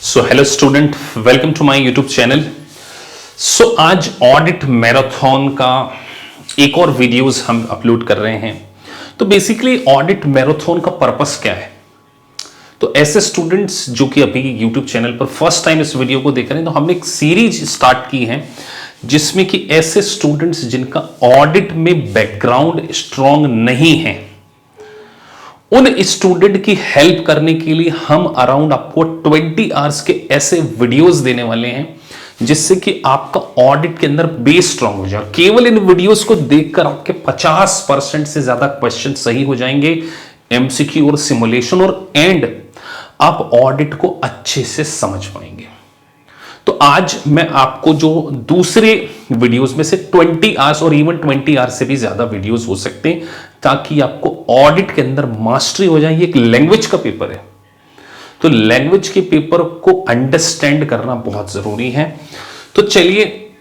So hello student, welcome to my YouTube channel. So आज audit marathon का एक और वीडियोस हम अपलोड कर रहे हैं। तो बेसिकली ऑडिट मैराथन का पर्पस क्या है? तो ऐसे स्टूडेंट्स जो कि अभी यूट्यूब चैनल पर फर्स्ट टाइम इस वीडियो को देख रहे हैं, तो हमने एक सीरीज स्टार्ट की है जिसमें कि ऐसे स्टूडेंट्स जिनका ऑडिट में बैकग्राउंड स्ट्रांग नहीं है, उन स्टूडेंट की हेल्प करने के लिए हम अराउंड आपको 20 आवर्स के ऐसे वीडियोस देने वाले हैं जिससे कि आपका ऑडिट के अंदर बेस स्ट्रांग हो जाए। केवल इन वीडियोस को देखकर आपके 50% से ज्यादा क्वेश्चन सही हो जाएंगे, एमसीक्यू और सिमुलेशन, और एंड आप ऑडिट को अच्छे से समझ पाएंगे। तो आज मैं आपको जो दूसरे वीडियोस में से 20 आवर्स और इवन 20 आवर्स से भी ज्यादा वीडियोस हो सकते हैं ताकि आपको ऑडिट के अंदर मास्टरी हो जाए। ये एक लैंग्वेज का पेपर है, तो लैंग्वेज के पेपर को अंडरस्टैंड करना बहुत जरूरी है। तो चलिए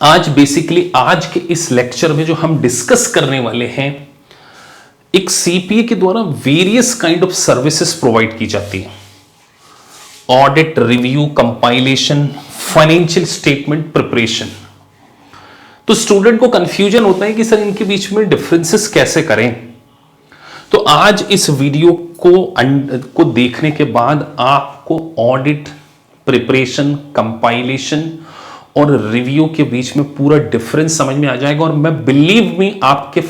आज बेसिकली आज के इस लेक्चर में जो हम डिस्कस करने वाले हैं, एक सीपीए के द्वारा various kind of services provide की जाती है। Audit, review, compilation, financial statement preparation. तो स्टूडेंट को कंफ्यूजन होता है कि सर इनके बीच में डिफरेंसेस कैसे करें। तो आज इस वीडियो को देखने के बाद आपको ऑडिट, प्रिपरेशन, कंपाइलेशन और रिव्यू के बीच में पूरा डिफरेंस समझ में आ जाएगा। और मैं बिलीव मी आपके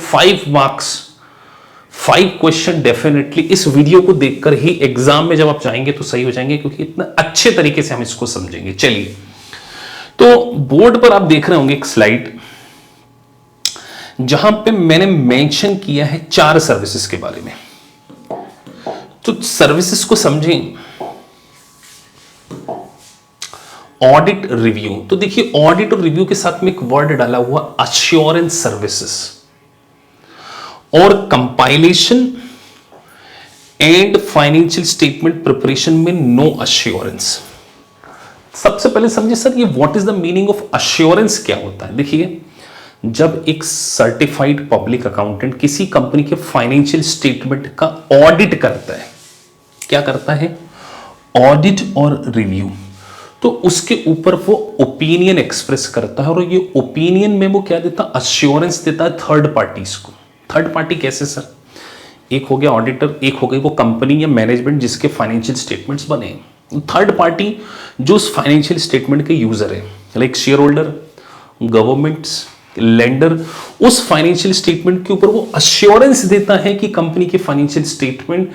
5 क्वेश्चन डेफिनेटली इस वीडियो को देखकर ही एग्जाम में जब आप जाएंगे तो सही हो जाएंगे, क्योंकि इतना अच्छे तरीके से हम इसको समझेंगे। चलिए, तो बोर्ड पर आप देख रहे होंगे एक स्लाइड जहां पे मैंने मेंशन किया है 4 सर्विसेज के बारे में। तो सर्विसेज को समझें। Audit, review. तो देखिए, ऑडिट और रिव्यू के साथ में एक वर्ड डाला हुआ अश्योरेंस सर्विसेज, और compilation and financial statement preparation में नो अश्योरेंस। सबसे पहले समझिए सर, ये what is the meaning of assurance क्या होता है। देखिए, जब एक सर्टिफाइड पब्लिक अकाउंटेंट किसी कंपनी के फाइनेंशियल स्टेटमेंट का ऑडिट करता है, क्या करता है? ऑडिट और रिव्यू, तो उसके ऊपर वो ओपिनियन एक्सप्रेस करता है, और ये ओपिनियन में वो क्या देता है? अश्योरेंस देता है थर्ड पार्टीज को। थर्ड पार्टी कैसे सर? एक हो गया ऑडिटर, एक हो गई वो कंपनी या मैनेजमेंट जिसके फाइनेंशियल स्टेटमेंट्स बने। थर्ड पार्टी जो उस फाइनेंशियल स्टेटमेंट के यूजर है, like shareholder, governments, lender, उस फाइनेंशियल स्टेटमेंट के ऊपर वो अश्योरेंस देता है कि कंपनी के फाइनेंशियल स्टेटमेंट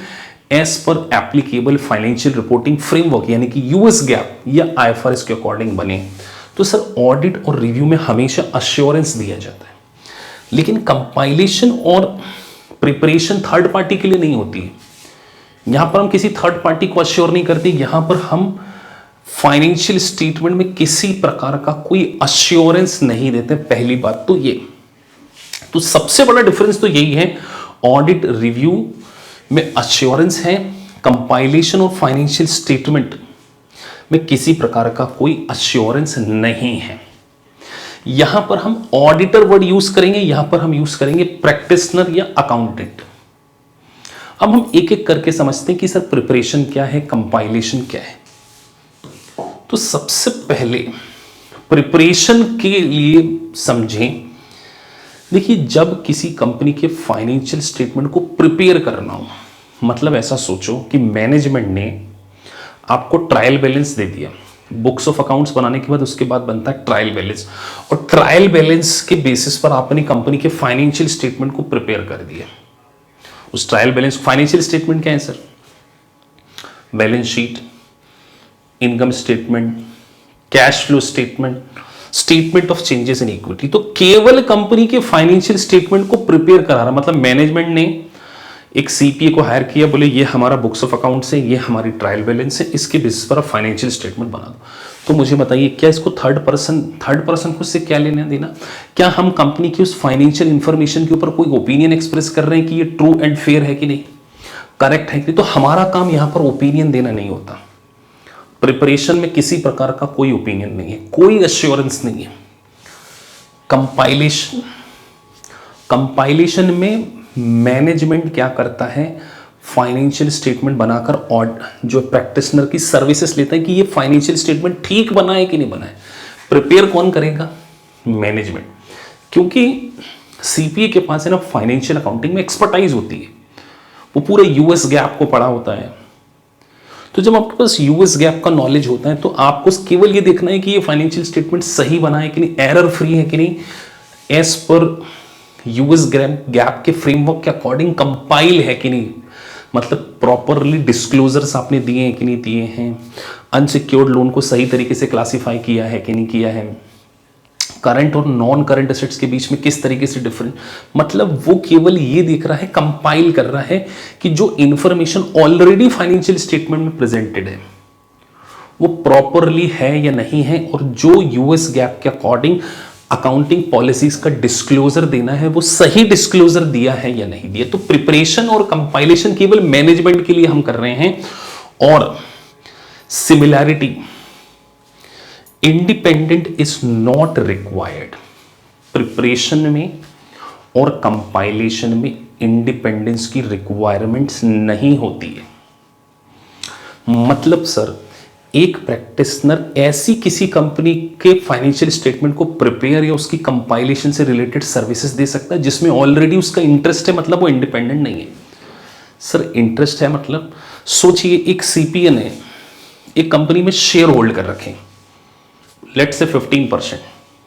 एज पर एप्लीकेबल फाइनेंशियल रिपोर्टिंग फ्रेमवर्क यानी कि यूएस गैप या आईएफआरएस के अकॉर्डिंग बने। तो सर ऑडिट और रिव्यू में हमेशा अश्योरेंस दिया जाता है, लेकिन कंपाइलेशन और प्रिपरेशन थर्ड पार्टी के लिए नहीं होती है। यहां पर हम किसी थर्ड पार्टी को अश्योर नहीं करते, यहां पर हम फाइनेंशियल स्टेटमेंट में किसी प्रकार का कोई अश्योरेंस नहीं देते। पहली बात तो ये, तो सबसे बड़ा डिफरेंस तो यही है, ऑडिट रिव्यू में अश्योरेंस है, कंपाइलेशन और फाइनेंशियल स्टेटमेंट में किसी प्रकार का कोई अश्योरेंस नहीं है। यहां पर हम ऑडिटर वर्ड यूज करेंगे, यहां पर हम यूज करेंगे प्रैक्टिशनर या अकाउंटेंट। अब हम एक एक करके समझते हैं कि सर प्रिपरेशन क्या है, कंपाइलेशन क्या है। तो सबसे पहले प्रिपरेशन के लिए समझें। देखिए, जब किसी कंपनी के फाइनेंशियल स्टेटमेंट को प्रिपेयर करना हो, मतलब ऐसा सोचो कि मैनेजमेंट ने आपको ट्रायल बैलेंस दे दिया। बुक्स ऑफ अकाउंट्स बनाने के बाद उसके बाद बनता है ट्रायल बैलेंस, और ट्रायल बैलेंस के बेसिस पर आपने कंपनी के फाइनेंशियल स्टेटमेंट को प्रिपेयर कर दिया। उस ट्रायल बैलेंस, फाइनेंशियल स्टेटमेंट क्या है sir? Balance sheet, income statement, cash flow statement, statement of changes in equity. तो केवल कंपनी के फाइनेंशियल स्टेटमेंट को प्रिपेयर करा रहा, मतलब मैनेजमेंट ने एक सीपीए को हायर किया, बोले ये हमारा बुक्स ऑफ अकाउंट्स है, ये हमारी ट्रायल बैलेंस है, इसके बेसिस पर आप फाइनेंशियल स्टेटमेंट बना दो। तो मुझे बताइए, क्या इसको थर्ड पर्सन को इससे क्या लेना देना? क्या हम कंपनी की उस फाइनेंशियल इंफॉर्मेशन के ऊपर कोई ओपिनियन एक्सप्रेस कर रहे हैं कि ये ट्रू एंड फेयर है कि नहीं, करेक्ट है कि नहीं? तो हमारा काम यहां पर ओपिनियन देना नहीं होता। प्रिपरेशन में किसी प्रकार का कोई ओपिनियन नहीं है, कोई एश्योरेंस नहीं है। कंपाइलेशन में मैनेजमेंट क्या करता है? फाइनेंशियल स्टेटमेंट बनाकर और जो प्रैक्टिशनर की सर्विसेज लेता है कि ये फाइनेंशियल स्टेटमेंट ठीक बना है कि नहीं बना है। प्रिपेयर कौन करेगा? मैनेजमेंट, क्योंकि सीपीए के पास है ना फाइनेंशियल अकाउंटिंग में एक्सपर्टाइज होती है, वो पूरे यूएस गैप को पढ़ा होता है। तो जब आपके पास यूएस गैप का नॉलेज होता है तो आपको केवल ये देखना है कि ये फाइनेंशियल स्टेटमेंट सही बना है कि नहीं, एरर फ्री है कि नहीं, एज पर यूएस गैप के फ्रेमवर्क के अकॉर्डिंग कंपाइल है कि नहीं, मतलब प्रॉपरली डिस्क्लोजर्स आपने दिए हैं कि नहीं दिए हैं, अनसिक्योर्ड लोन को सही तरीके से क्लासिफाई किया है कि नहीं किया है, करंट और नॉन करंट एसेट्स के बीच में किस तरीके से डिफरेंस, मतलब वो केवल ये देख रहा है, कंपाइल कर रहा है कि जो इंफॉर्मेशन ऑलरेडी फाइनेंशियल स्टेटमेंट में प्रेजेंटेड है वो प्रॉपरली है या नहीं है, और जो यूएस गैप के अकॉर्डिंग अकाउंटिंग पॉलिसीज का डिस्क्लोजर देना है वो सही डिस्क्लोजर दिया है या नहीं दिया। तो प्रिपरेशन और कंपाइलेशन केवल मैनेजमेंट के लिए हम कर रहे हैं, और similarity independent is not required. Preparation में और कंपाइलेशन में इंडिपेंडेंस की रिक्वायरमेंट्स नहीं होती है। मतलब सर एक प्रैक्टिशनर ऐसी किसी कंपनी के फाइनेंशियल स्टेटमेंट को प्रिपेयर या उसकी कंपाइलेशन से रिलेटेड सर्विसेज दे सकता है जिसमें ऑलरेडी उसका इंटरेस्ट है, मतलब वो इंडिपेंडेंट नहीं है। सर इंटरेस्ट है मतलब सोचिए एक सीपीए ने एक कंपनी में शेयर होल्ड कर रखे, लेट्स से 15%,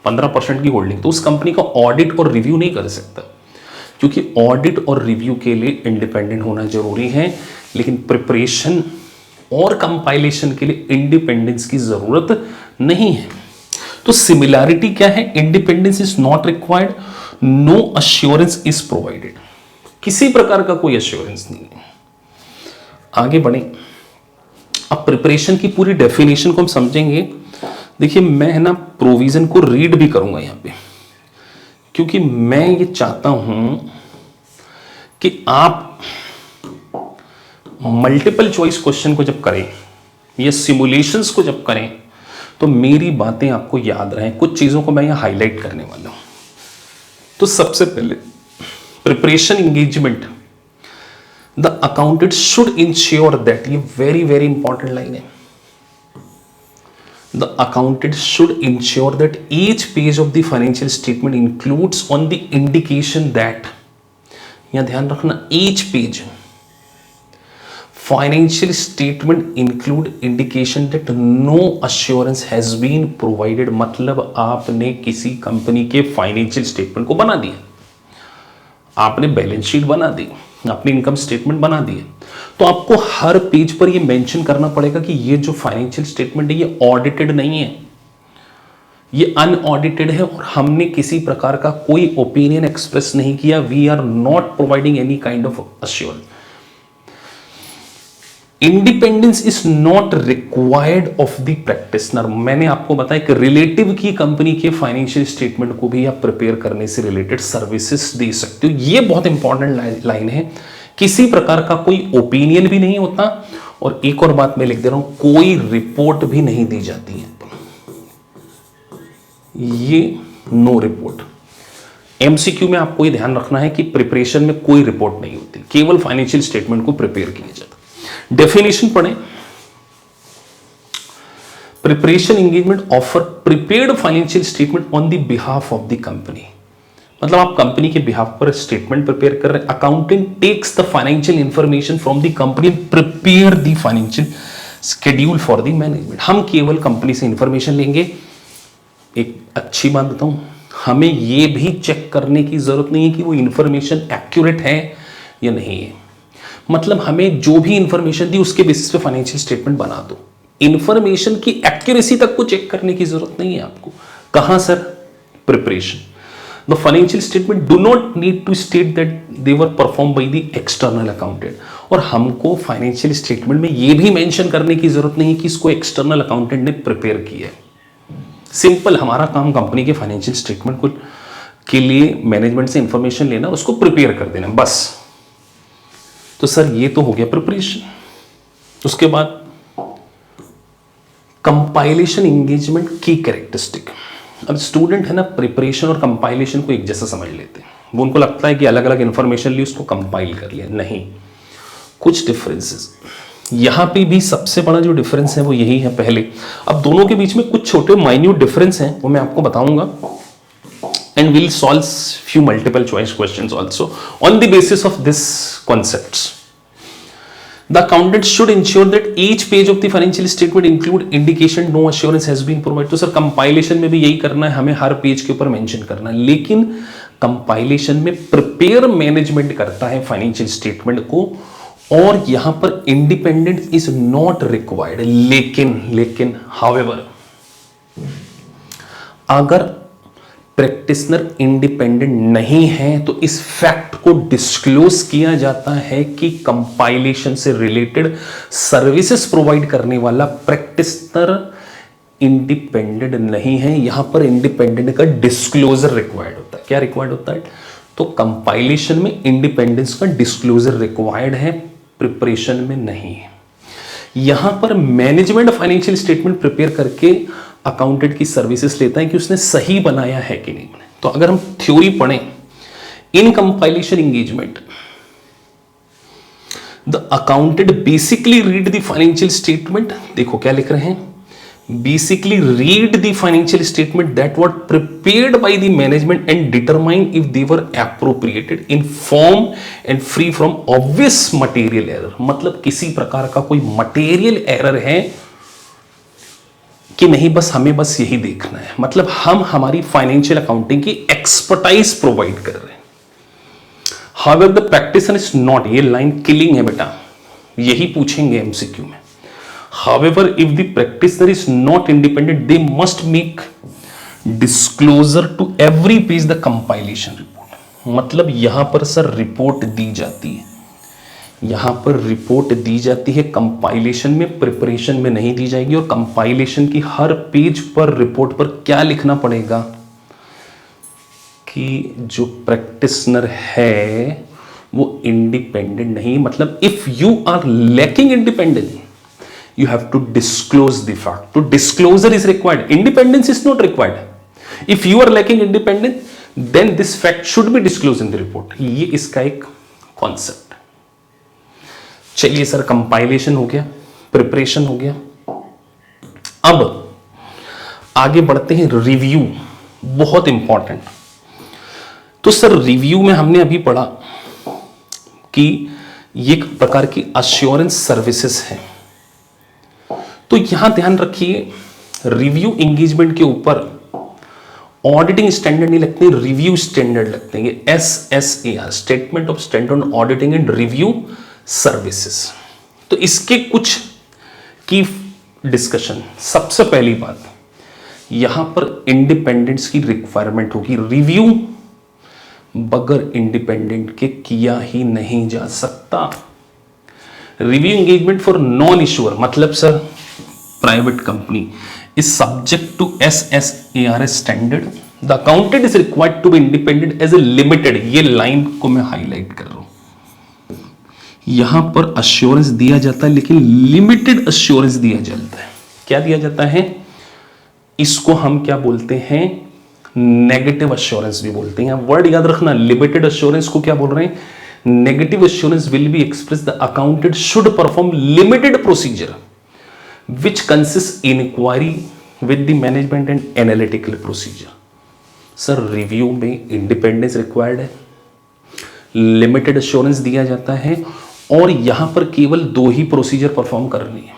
15% की होल्डिंग, तो उस कंपनी का ऑडिट और रिव्यू नहीं कर सकता, क्योंकि ऑडिट और रिव्यू के लिए इंडिपेंडेंट होना जरूरी है, लेकिन प्रिपरेशन और कंपाइलेशन के लिए इंडिपेंडेंस की जरूरत नहीं है। तो सिमिलैरिटी क्या है? Independence is not required, no assurance is provided, किसी प्रकार का कोई अश्योरेंस नहीं है। आगे बढ़े, अब प्रिपरेशन की पूरी डेफिनेशन को हम समझेंगे। देखिए मैं है ना प्रोविजन को रीड भी करूंगा यहां पे, क्योंकि मैं ये चाहता हूं कि आप मल्टीपल चॉइस क्वेश्चन को जब करें या सिमुलेशंस को जब करें तो मेरी बातें आपको याद रहें। कुछ चीजों को मैं यहां हाईलाइट करने वाला हूं। तो सबसे पहले preparation engagement, the accountant should ensure that, ये वेरी वेरी इंपॉर्टेंट लाइन है, the accountant should ensure that each page of the financial statement includes on the indication that, यहां ध्यान रखना, each page financial statement include indication that no assurance has been provided, मतलब आपने किसी company के financial statement को बना दिया, आपने बैलेंस शीट बना दी, अपनी इनकम स्टेटमेंट बना दी, तो आपको हर पेज पर ये मेंशन करना पड़ेगा कि ये जो फाइनेंशियल स्टेटमेंट है ये ऑडिटेड नहीं है, ये अनऑडिटेड है, और हमने किसी प्रकार का कोई ओपिनियन एक्सप्रेस नहीं किया। We are not providing any kind of assurance. Independence is not required of the practitioner. मैंने आपको बताया कि रिलेटिव की कंपनी के फाइनेंशियल स्टेटमेंट को भी आप प्रिपेयर करने से रिलेटेड सर्विसेज दे सकते हो। ये बहुत इंपॉर्टेंट लाइन है, किसी प्रकार का कोई ओपिनियन भी नहीं होता, और एक और बात मैं लिख दे रहा हूं, कोई रिपोर्ट भी नहीं दी जाती है, ये नो रिपोर्ट। एमसीक्यू में आपको ये ध्यान रखना है कि प्रिपरेशन में कोई रिपोर्ट नहीं होती, केवल फाइनेंशियल स्टेटमेंट को प्रिपेयर किया जाता। डेफिनेशन पढ़ें, preparation engagement offer prepared financial statement on the behalf of the company, मतलब आप कंपनी के बिहाफ पर स्टेटमेंट प्रिपेयर कर रहे हैं। Accountant tax the financial information from the company, prepare the financial schedule for the management. हम केवल company से इंफॉर्मेशन लेंगे। एक अच्छी बात बताऊं, हमें यह भी चेक करने की जरूरत नहीं है कि वो इंफॉर्मेशन एक्यूरेट है या नहीं है, मतलब हमें जो भी इंफॉर्मेशन दी उसके बेसिस पे फाइनेंशियल स्टेटमेंट बना दो। इंफॉर्मेशन की एक्यूरेसी तक को चेक करने की जरूरत नहीं है आपको। कहां sir? Preparation. The financial statement do not need to state that they were performed by the external accountant, और हमको फाइनेंशियल स्टेटमेंट में ये भी मेंशन करने की जरूरत नहीं है कि इसको एक्सटर्नल अकाउंटेंट ने प्रिपेयर किया है। सिंपल हमारा काम कंपनी के फाइनेंशियल स्टेटमेंट को के लिए मैनेजमेंट से इंफॉर्मेशन लेना, उसको प्रिपेयर कर देना, बस। तो सर ये तो हो गया प्रिपरेशन। उसके बाद कंपाइलेशन एंगेजमेंट की कैरेक्टरिस्टिक। अब स्टूडेंट है ना प्रिपरेशन और कंपाइलेशन को एक जैसा समझ लेते हैं, वो उनको लगता है कि अलग अलग इंफॉर्मेशन ली उसको कंपाइल कर लिया, नहीं। कुछ डिफरेंसेस यहां पे भी सबसे बड़ा जो डिफरेंस है वो यही है पहले। अब दोनों के बीच में कुछ छोटे माइन्यूट डिफरेंस हैं वो मैं आपको बताऊंगा, and we'll solve few multiple choice questions also on the basis of this concepts. The accountant should ensure that each page of the financial statement include indication no assurance has been provided. तो sir compilation में भी यही करना है, हमें हर page के ऊपर mention करना है, लेकिन कंपाइलेशन में प्रिपेयर मैनेजमेंट करता है फाइनेंशियल स्टेटमेंट को, और यहां पर इंडिपेंडेंस इज नॉट रिक्वायर्ड। लेकिन हाउएवर अगर प्रैक्टिशनर इंडिपेंडेंट नहीं है तो इस फैक्ट को डिस्क्लोज किया जाता है कि कंपाइलेशन से रिलेटेड सर्विसेज प्रोवाइड करने वाला प्रैक्टिशनर इंडिपेंडेंट नहीं है। यहां पर इंडिपेंडेंट का डिस्क्लोजर रिक्वायर्ड होता है। क्या रिक्वायर्ड होता है? तो कंपाइलेशन में इंडिपेंडेंस का डिस्क्लोजर रिक्वायर्ड है, प्रिपरेशन में नहीं है। यहां पर मैनेजमेंट फाइनेंशियल स्टेटमेंट प्रिपेयर करके अकाउंटेंट की सर्विसेज लेता है कि उसने सही बनाया है कि नहीं। तो अगर हम थ्योरी पढ़ें, in compilation engagement the accountant basically read the financial statement, देखो क्या लिख रहे हैं, basically read the financial statement that were prepared by the management and determine if they were appropriated in form and free from obvious material error. मतलब किसी प्रकार का कोई मटेरियल एरर है कि नहीं, बस हमें बस यही देखना है। मतलब हम हमारी फाइनेंशियल अकाउंटिंग की एक्सपर्टाइज प्रोवाइड कर रहे हैं। However the practice is not, ये लाइन किलिंग है बेटा, यही पूछेंगे एमसीक्यू में। However if the practitioner is not independent they must make disclosure to every page the compilation report. मतलब यहां पर सर रिपोर्ट दी जाती है, यहां पर रिपोर्ट दी जाती है, कंपाइलेशन में, प्रिपरेशन में नहीं दी जाएगी। और कंपाइलेशन की हर पेज पर रिपोर्ट पर क्या लिखना पड़ेगा कि जो प्रैक्टिशनर है वो इंडिपेंडेंट नहीं। मतलब if you are lacking independence you have to disclose the fact. तो disclosure is required, independence is not required. If you are lacking independence then this fact should be disclose in the report. ये इसका एक concept. चलिए sir, compilation हो गया, preparation हो गया, अब आगे बढ़ते हैं रिव्यू, बहुत इंपॉर्टेंट। तो सर रिव्यू में हमने अभी पढ़ा कि ये एक प्रकार की अश्योरेंस सर्विसेज है। तो यहां ध्यान रखिए, रिव्यू एंगेजमेंट के ऊपर ऑडिटिंग स्टैंडर्ड नहीं लगते, रिव्यू स्टैंडर्ड लगते हैं। SSAR, statement of standard on auditing and review services. तो इसके कुछ की डिस्कशन। सबसे पहली बात, यहां पर इंडिपेंडेंस की रिक्वायरमेंट होगी। रिव्यू बगैर इंडिपेंडेंट के किया ही नहीं जा सकता। Review engagement for non issuer, मतलब sir private company is subject to SSAR standard. The accountant is required to be independent as a limited. ये लाइन को मैं हाईलाइट कर रहा हूं। यहां पर अश्योरेंस दिया जाता है, लेकिन लिमिटेड अश्योरेंस दिया जाता है। क्या दिया जाता है? इसको हम क्या बोलते हैं? नेगेटिव अश्योरेंस भी बोलते हैं। वर्ड याद रखना, लिमिटेड अश्योरेंस को क्या बोल रहे हैं? Negative assurance will be express the accountant should perform limited procedure which consist inquiry with the management and analytical procedure. Sir review में इंडिपेंडेंस रिक्वायर्ड है, लिमिटेड अश्योरेंस दिया जाता है, और यहां पर केवल दो ही प्रोसीजर परफॉर्म करनी है,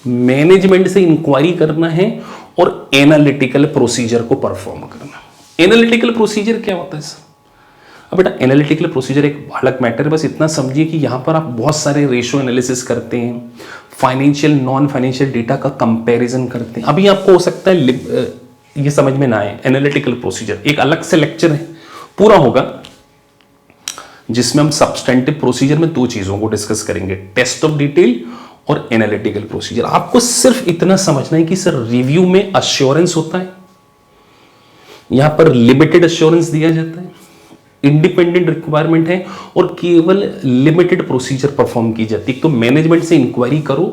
मैनेजमेंट से इंक्वायरी करना है और एनालिटिकल प्रोसीजर को परफॉर्म करना। एनालिटिकल प्रोसीजर क्या होता है सर? अब बेटा एनालिटिकल प्रोसीजर एक अलग मैटर है, बस इतना समझिए कि यहां पर आप बहुत सारे रेशियो एनालिसिस करते हैं, फाइनेंशियल नॉन फाइनेंशियल डेटा का कंपैरिजन करते हैं। अभी आपको हो सकता है ये समझ में ना आए, एनालिटिकल प्रोसीजर एक अलग से लेक्चर है पूरा होगा जिसमें हम सब्सटेंटिव प्रोसीजर में दो चीजों को डिस्कस करेंगे, टेस्ट ऑफ डिटेल और एनालिटिकल प्रोसीजर। आपको सिर्फ इतना समझना है कि सर रिव्यू में अश्योरेंस होता है, यहां पर लिमिटेड अश्योरेंस दिया जाता है, इंडिपेंडेंट रिक्वायरमेंट है और केवल लिमिटेड प्रोसीजर परफॉर्म की जाती है। तो मैनेजमेंट से इंक्वायरी करो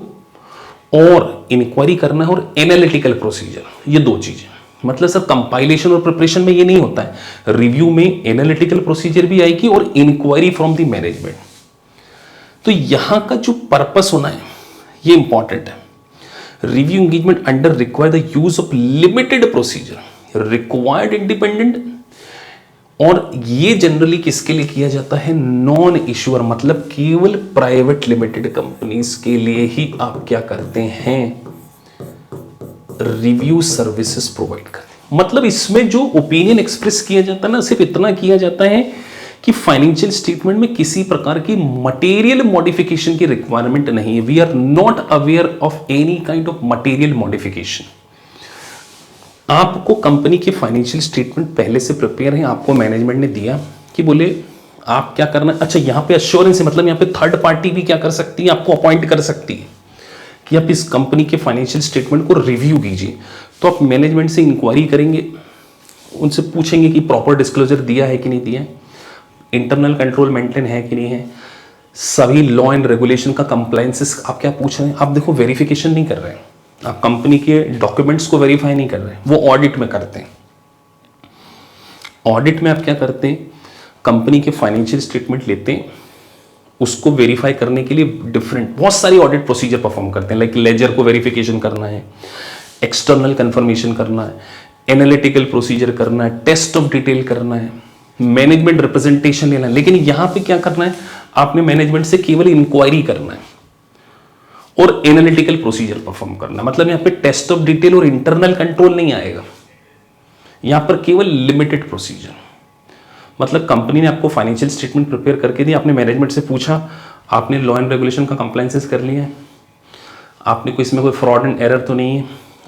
और इंक्वायरी करना है, और एनालिटिकल प्रोसीजर, ये दो चीजें। मतलब सर कंपाइलेशन और प्रिपरेशन में ये नहीं होता है, रिव्यू में एनालिटिकल प्रोसीजर भी आएगी और इंक्वायरी फ्रॉम द मैनेजमेंट। तो यहां का जो पर्पस होना है ये इंपॉर्टेंट है। Review engagement under require the use of limited procedure required independent, और ये जनरली किसके लिए किया जाता है? नॉन इश्यूअर, मतलब केवल प्राइवेट लिमिटेड कंपनीज के लिए ही आप क्या करते हैं? रिव्यू सर्विसेज प्रोवाइड करते हैं। मतलब इसमें जो ओपिनियन एक्सप्रेस किया जाता है ना, सिर्फ इतना किया जाता है कि फाइनेंशियल स्टेटमेंट में किसी प्रकार की मटेरियल मॉडिफिकेशन की रिक्वायरमेंट नहीं है। We are not aware of any kind of material modification. आपको कंपनी के फाइनेंशियल स्टेटमेंट पहले से प्रिपेयर है, आपको मैनेजमेंट ने दिया कि बोले आप क्या करना है। अच्छा, यहां पे अश्योरेंस है, मतलब यहां पे थर्ड पार्टी भी क्या कर सकती है? आपको अपॉइंट कर सकती है कि आप इस कंपनी के फाइनेंशियल स्टेटमेंट को रिव्यू कीजिए। तो आप मैनेजमेंट से इंक्वायरी करेंगे, उनसे पूछेंगे कि प्रॉपर डिस्क्लोजर दिया है कि नहीं दिया है, इंटरनल कंट्रोल मेंटेन है कि नहीं है, सभी लॉ एंड रेगुलेशन का कंप्लायंसेस आप क्या पूछ रहे हैं। आप देखो वेरिफिकेशन नहीं कर रहे हैं, आप कंपनी के डॉक्यूमेंट्स को वेरीफाई नहीं कर रहे हैं, वो ऑडिट में करते हैं। ऑडिट में आप क्या करते हैं? कंपनी के फाइनेंशियल स्टेटमेंट लेते हैं, उसको वेरीफाई करने के लिए डिफरेंट बहुत सारी ऑडिट प्रोसीजर परफॉर्म करते हैं। लाइक लेजर को वेरिफिकेशन करना है, एक्सटर्नल कंफर्मेशन करना है, एनालिटिकल प्रोसीजर करना है, टेस्ट ऑफ डिटेल करना है, मैनेजमेंट रिप्रेजेंटेशन लेना है। लेकिन यहां पे क्या करना है? आपने मैनेजमेंट से केवल इंक्वायरी करना है और एनालिटिकल प्रोसीजर परफॉर्म करना। मतलब यहां पे टेस्ट ऑफ डिटेल और इंटरनल कंट्रोल नहीं आएगा, यहां पर केवल लिमिटेड प्रोसीजर। मतलब कंपनी ने आपको फाइनेंशियल स्टेटमेंट प्रिपेयर करके दी, आपने मैनेजमेंट से पूछा, आपने लॉ एंड रेगुलेशन का कंप्लायंसेस कर लिया है, आपने कोई इसमें कोई फ्रॉड एंड एरर तो नहीं है,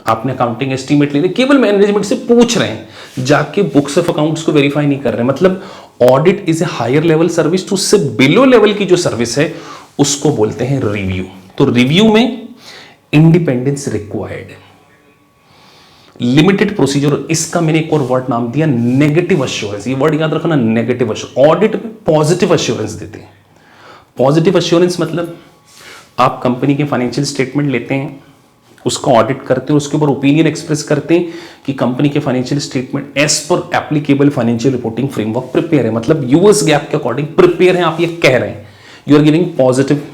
आपने अकाउंटिंग एस्टीमेट ले लिया, केवल मैनेजमेंट से पूछ रहे हैं, जाके बुक्स ऑफ अकाउंट्स को वेरीफाई नहीं कर रहे हैं। मतलब audit is a higher level service, तो उससे बिलो लेवल की जो सर्विस है उसको बोलते हैं रिव्यू। तो रिव्यू में इंडिपेंडेंस रिक्वायर्ड, लिमिटेड प्रोसीजर, इसका मैंने एक और वर्ड नाम दिया नेगेटिव अश्योरेंस। ये वर्ड याद रखना, नेगेटिव अश्योरेंस। ऑडिट में पॉजिटिव अश्योरेंस देते हैं। पॉजिटिव अश्योरेंस मतलब आप कंपनी के फाइनेंशियल स्टेटमेंट लेते हैं, उसका ऑडिट करते हैं, उसके ऊपर ओपिनियन एक्सप्रेस करते हैं कि कंपनी के फाइनेंशियल स्टेटमेंट एज पर applicable financial reporting framework prepare है, मतलब यूएस गैप के अकॉर्डिंग प्रिपेयर है, आप ये कह रहे हैं, you are giving positive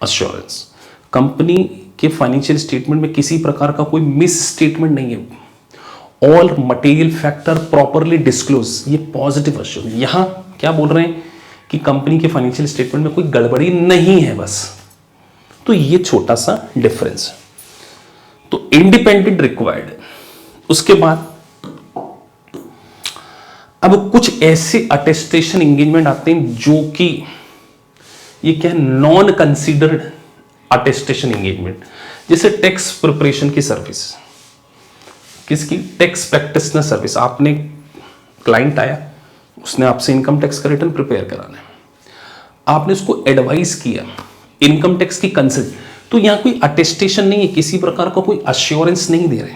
assurance. Company के फाइनेंशियल स्टेटमेंट में किसी प्रकार का कोई मिस स्टेटमेंट नहीं है, all material factor properly disclose, ये पॉजिटिव अश्योरेंस। यहां क्या बोल रहे हैं कि कंपनी के फाइनेंशियल स्टेटमेंट में कोई गड़बड़ी नहीं है बस। तो ये छोटा सा डिफरेंस। तो इंडिपेंडेंट रिक्वायर्ड। उसके बाद अब कुछ ऐसे अटेस्टेशन एंगेजमेंट आते हैं जो कि ये क्या है, नॉन कंसीडर्ड अटेस्टेशन एंगेजमेंट। जैसे टैक्स प्रिपरेशन की सर्विस, किसकी? Tax practitioner service. आपने क्लाइंट आया, उसने आपसे इनकम टैक्स का रिटर्न प्रिपेयर कराना है, आपने उसको एडवाइस किया इनकम टैक्स की कंसल्ट, तो यहां कोई अटेस्टेशन नहीं है, किसी प्रकार का कोई अश्योरेंस नहीं दे रहे,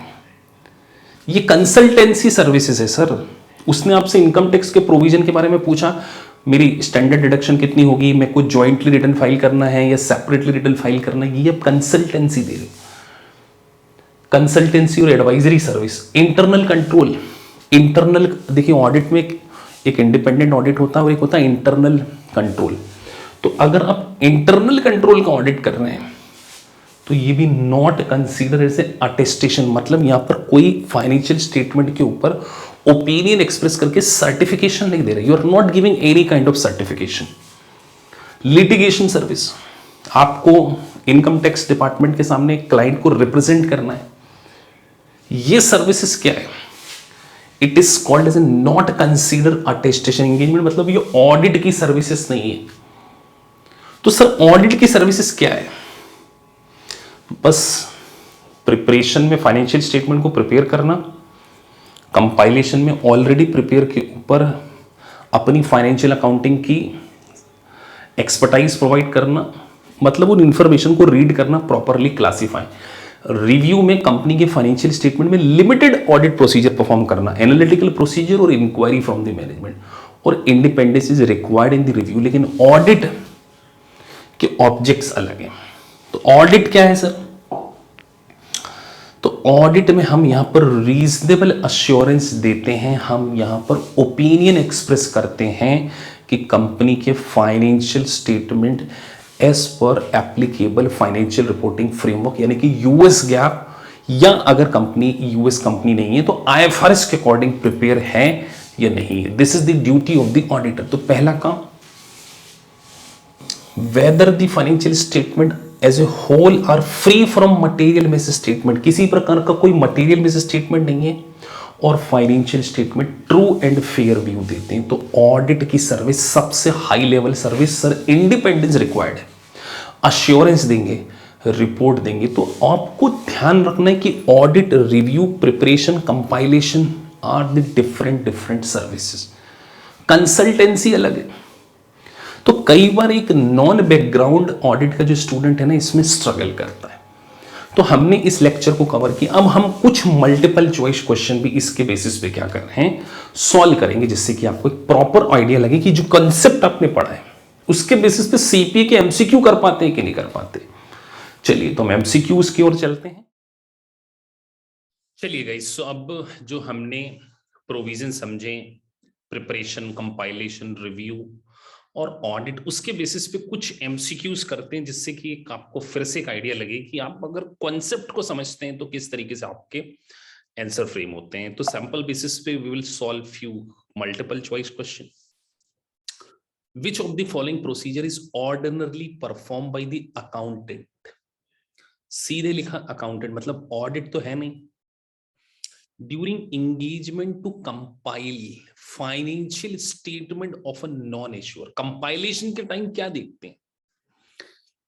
ये कंसल्टेंसी सर्विसेज है सर। उसने आपसे इनकम टैक्स के प्रोविजन के बारे में पूछा, मेरी स्टैंडर्ड डिडक्शन कितनी होगी, मेरे को जॉइंटली रिटर्न फाइल करना है या सेपरेटली रिटर्न फाइल करना है, ये अब कंसल्टेंसी दे रहे हो। कंसल्टेंसी और advisory service. Internal control, internal देखिए ऑडिट में एक इंडिपेंडेंट ऑडिट होता है और एक होता है इंटरनल कंट्रोल। तो अगर आप इंटरनल कंट्रोल का ऑडिट कर रहे हैं तो ये भी not consider as a attestation, मतलब यहां पर कोई फाइनेंशियल स्टेटमेंट के ऊपर ओपिनियन एक्सप्रेस करके सर्टिफिकेशन नहीं दे रहे, you are not giving any kind of certification. Litigation service, आपको इनकम टैक्स डिपार्टमेंट के सामने क्लाइंट को रिप्रेजेंट करना है, ये सर्विसेज क्या है? It is called as a not consider attestation engagement, मतलब ये ऑडिट की सर्विसेज नहीं है। तो सर ऑडिट की सर्विसेज क्या है? बस प्रिपरेशन में फाइनेंशियल स्टेटमेंट को प्रिपेयर करना, कंपाइलेशन में ऑलरेडी प्रिपेयर के ऊपर अपनी फाइनेंशियल अकाउंटिंग की एक्सपर्टाइज प्रोवाइड करना, मतलब उन इंफॉर्मेशन को रीड करना, प्रॉपरली क्लासीफाई। रिव्यू में कंपनी के फाइनेंशियल स्टेटमेंट में लिमिटेड ऑडिट प्रोसीजर परफॉर्म करना, एनालिटिकल प्रोसीजर और इंक्वायरी फ्रॉम द मैनेजमेंट, और independence is required in the review. लेकिन ऑडिट के ऑब्जेक्ट्स अलग हैं। तो ऑडिट क्या है सर? तो ऑडिट में हम यहां पर रीजनेबल अश्योरेंस देते हैं, हम यहां पर ओपिनियन एक्सप्रेस करते हैं कि कंपनी के फाइनेंशियल स्टेटमेंट एज पर एप्लीकेबल फाइनेंशियल रिपोर्टिंग फ्रेमवर्क, यानी कि यूएस गैप, या अगर कंपनी यूएस कंपनी नहीं है तो आईएफआरएस के अकॉर्डिंग प्रिपेयर है या नहीं है। This is the duty of the auditor. तो पहला काम, whether the financial statement as a whole are free from material misstatement, किसी प्रकार का कोई मटेरियल मिस स्टेटमेंट नहीं है, और financial statement true and fair view देते हैं। तो ऑडिट की सर्विस सबसे high level service sir, independence required है, अश्योरेंस देंगे, रिपोर्ट देंगे। तो आपको ध्यान रखना है कि audit, review, preparation, compilation are the different services. Consultancy अलग है। तो कई बार एक नॉन बैकग्राउंड ऑडिट का जो स्टूडेंट है ना, इसमें स्ट्रगल करता है। तो हमने इस लेक्चर को कवर किया। अब हम कुछ मल्टीपल चॉइस क्वेश्चन भी इसके बेसिस पे क्या कर रहे हैं, सॉल्व करेंगे, जिससे कि आपको एक प्रॉपर आइडिया लगे कि जो कंसेप्ट आपने पढ़ा है उसके बेसिस पे सीपीए के एमसीक्यू कर पाते हैं कि नहीं कर पाते। चलिए तो हम एमसीक्यूज की ओर चलते हैं। चलिए गाइस, सो अब जो हमने प्रोविजन समझे, प्रिपरेशन, कंपाइलेशन, रिव्यू और ऑडिट, उसके बेसिस पे कुछ एमसीक्यूज करते हैं, जिससे कि आपको फिर से एक आइडिया लगे कि आप अगर कॉन्सेप्ट को समझते हैं तो किस तरीके से आपके आंसर फ्रेम होते हैं। तो सैंपल बेसिस पे we will solve few multiple choice question. Which of the following procedure is ordinarily performed by the accountant? सीधे लिखा अकाउंटेंट, मतलब ऑडिट तो है नहीं। During engagement to compile financial statement of a non issuer, compilation के time क्या देखते हैं,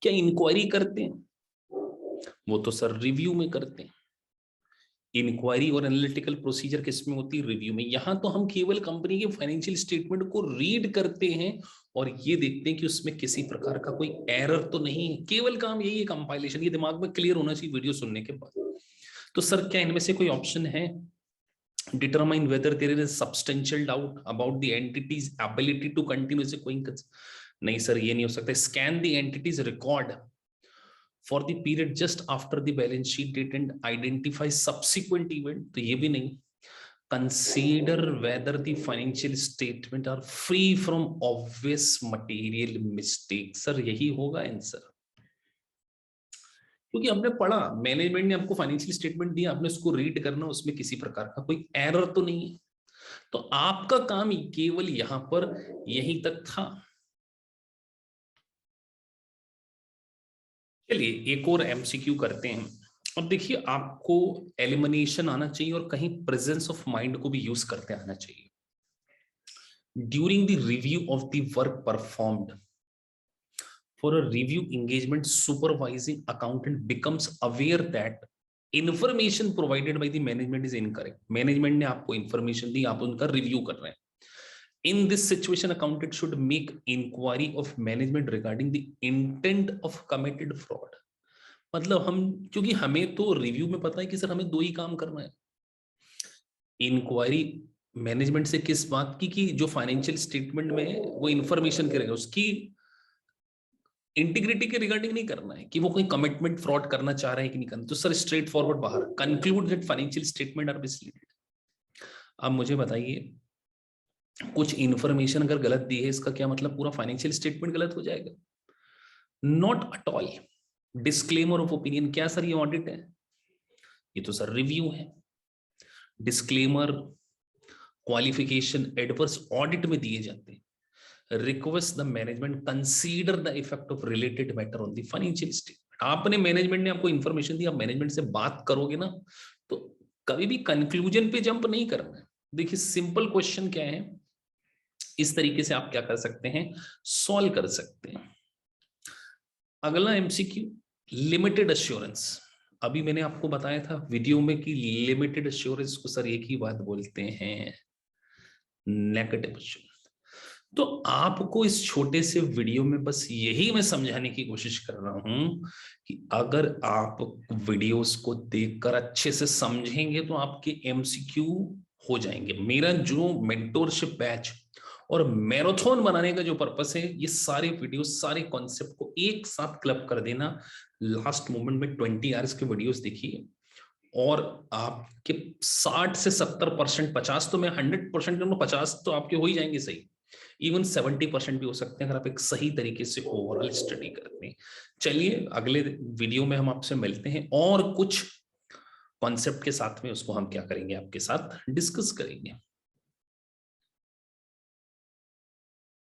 क्या इंक्वायरी करते हैं? वो तो सर रिव्यू में करते हैं। इंक्वायरी और एनालिटिकल प्रोसीजर किसमें होती है? रिव्यू में। यहां तो हम केवल कंपनी के फाइनेंशियल स्टेटमेंट को रीड करते हैं और ये देखते हैं कि उसमें किसी प्रकार का कोई एरर तो नहीं है। केवल काम यही है, कंपाइलेशन। ये दिमाग में क्लियर होना चाहिए वीडियो सुनने के बाद। तो सर क्या इनमें से कोई ऑप्शन है? Determine whether there is substantial doubt about the entities ability to continue से कोई नहीं सर, ये नहीं हो सकता। Scan the entities record for the period just after the balance sheet date and identify subsequent event, तो ये भी नहीं। Consider whether the financial statement are free from obvious material mistake, sir यही होगा आंसर। क्योंकि हमने पढ़ा, मैनेजमेंट ने आपको फाइनेंशियल स्टेटमेंट दिया, आपने उसको रीड करना, उसमें किसी प्रकार का कोई एरर तो नहीं है। तो आपका काम केवल यहां पर यहीं तक था। चलिए एक और एमसीक्यू करते हैं। अब देखिए, आपको एलिमिनेशन आना चाहिए और कहीं प्रेजेंस ऑफ माइंड को भी यूज करते आना चाहिए। During the review of the work performed for a review engagement, supervising accountant becomes aware that information provided by the management is incorrect. Management ने आपको information दी, आप उनका review कर रहे हैं। In this situation, accountant should make inquiry of management regarding the intent of committed fraud. मतलब हम, क्योंकि हमें तो रिव्यू में पता है कि सर हमें दो ही काम करना है। इंक्वायरी मैनेजमेंट से किस बात की, कि जो फाइनेंशियल स्टेटमेंट में वो इंफॉर्मेशन करेगा उसकी इंटीग्रिटी के रिगार्डिंग नहीं करना है कि वो कोई कमिटमेंट फ्रॉड करना चाह रहे हैं कि नहीं करना। तो सर स्ट्रेट फॉरवर्ड बाहर, conclude that financial statement are misleading. अब मुझे बताइए, कुछ इंफॉर्मेशन अगर गलत दी है, इसका क्या मतलब पूरा फाइनेंशियल स्टेटमेंट गलत हो जाएगा? Not at all. Disclaimer of opinion, क्या सर ये ऑडिट है? ये तो सर रिव्यू है। डिस्क्लेमर, क्वालिफिकेशन, एडवर्स ऑडिट में दिए जाते हैं। Request the management consider the effect of related matter on the financial statement. आपने, मैनेजमेंट ने आपको इंफॉर्मेशन दी, आप मैनेजमेंट से बात करोगे ना, तो कभी भी कंक्लूजन पे जंप नहीं करना है। देखिए सिंपल क्वेश्चन क्या है, इस तरीके से आप क्या कर सकते हैं, सॉल्व कर सकते हैं। अगला एमसीक्यू, लिमिटेड अश्योरेंस। अभी मैंने आपको बताया था वीडियो में कि लिमिटेड अश्योरेंस को सर एक ही बात बोलते हैं, नेगेटिव अश्योरेंस। तो आपको इस छोटे से वीडियो में बस यही मैं समझाने की कोशिश कर रहा हूं कि अगर आप वीडियोस को देखकर अच्छे से समझेंगे तो आपके एमसीक्यू हो जाएंगे। मेरा जो मेंटोरशिप बैच और मैराथन बनाने का जो पर्पस है, ये सारे वीडियो, सारे कॉन्सेप्ट को एक साथ क्लब कर देना। लास्ट मोमेंट में 20 आवर्स के वीडियोस देखिए और आपके 60 से 70%, 50 तो मैं 100% 50 तो आपके हो ही जाएंगे सही। इवन 70% भी हो सकते हैं अगर आप एक सही तरीके से ओवरऑल स्टडी करते हैं। चलिए अगले वीडियो में हम आपसे मिलते हैं और कुछ कॉन्सेप्ट के साथ में, उसको हम क्या करेंगे आपके साथ डिस्कस करेंगे।